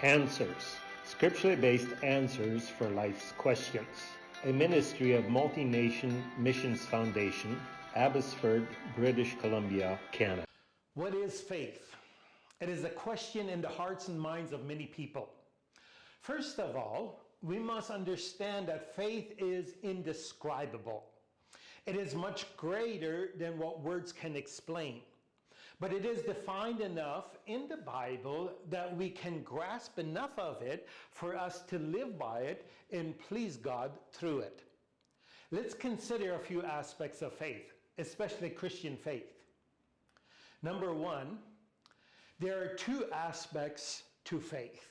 Answers, scripturally based answers for life's questions. A ministry of Multi-Nation Missions Foundation, Abbotsford, British Columbia, Canada. What is faith? It is a question in the hearts and minds of many people. First of all, we must understand that faith is indescribable. It is much greater than what words can explain. But it is defined enough in the Bible that we can grasp enough of it for us to live by it and please God through it. Let's consider a few aspects of faith, especially Christian faith. Number one, there are two aspects to faith.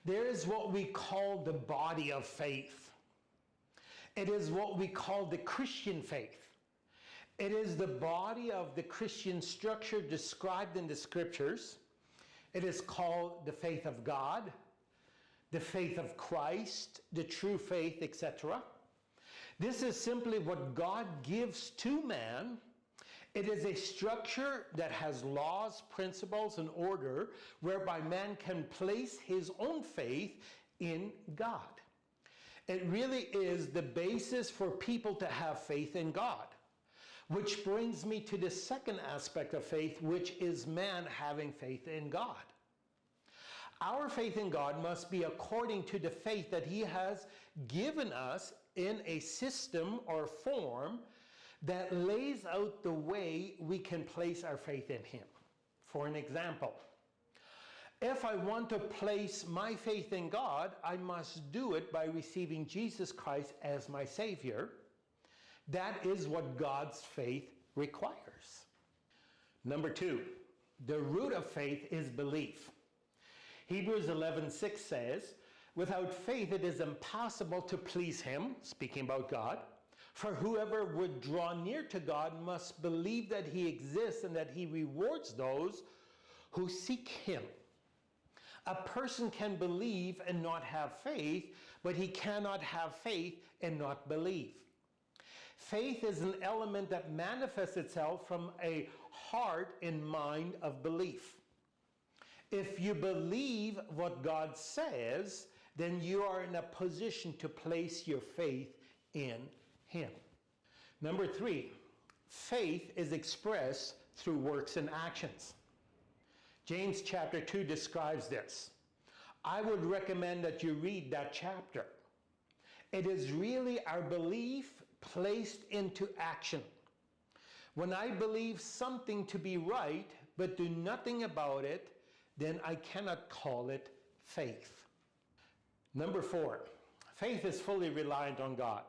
There is what we call the body of faith. It is what we call the Christian faith. It is the body of the Christian structure described in the scriptures. It is called the faith of God, the faith of Christ, the true faith, etc. This is simply what God gives to man. It is a structure that has laws, principles, and order whereby man can place his own faith in God. It really is the basis for people to have faith in God. Which brings me to the second aspect of faith, which is man having faith in God. Our faith in God must be according to the faith that He has given us in a system or form that lays out the way we can place our faith in Him. For an example, if I want to place my faith in God, I must do it by receiving Jesus Christ as my Savior. That is what God's faith requires. Number two, the root of faith is belief. Hebrews 11:6 says, without faith it is impossible to please Him, speaking about God, for whoever would draw near to God must believe that He exists and that He rewards those who seek Him. A person can believe and not have faith, but he cannot have faith and not believe. Faith is an element that manifests itself from a heart and mind of belief. If you believe what God says, then you are in a position to place your faith in Him. Number three, faith is expressed through works and actions. James chapter 2 describes this. I would recommend that you read that chapter. It is really our belief placed into action. When I believe something to be right, but do nothing about it, then I cannot call it faith. Number four, faith is fully reliant on God.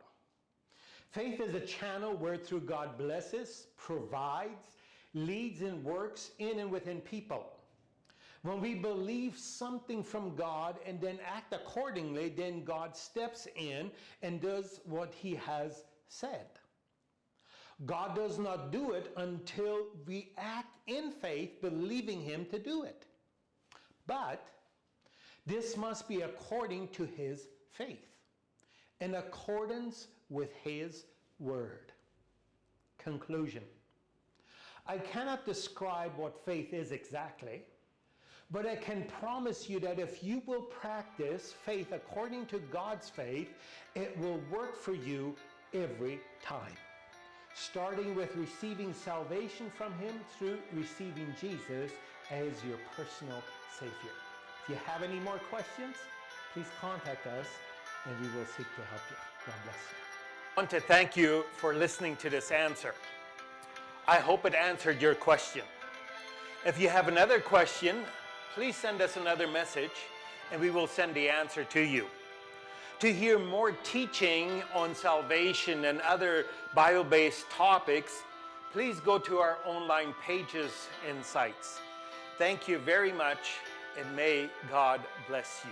Faith is a channel wherethrough God blesses, provides, leads and works in and within people. When we believe something from God and then act accordingly, then God steps in and does what He has said. God does not do it until we act in faith, believing Him to do it. But this must be according to His faith, in accordance with His word. Conclusion. I cannot describe what faith is exactly, but I can promise you that if you will practice faith according to God's faith, it will work for you every time. Starting with receiving salvation from Him through receiving Jesus as your personal Savior. If you have any more questions, please contact us and we will seek to help you. God bless you. I want to thank you for listening to this answer. I hope it answered your question. If you have another question, please send us another message and we will send the answer to you. To hear more teaching on salvation and other Bible-based topics, please go to our online pages and sites. Thank you very much, and may God bless you.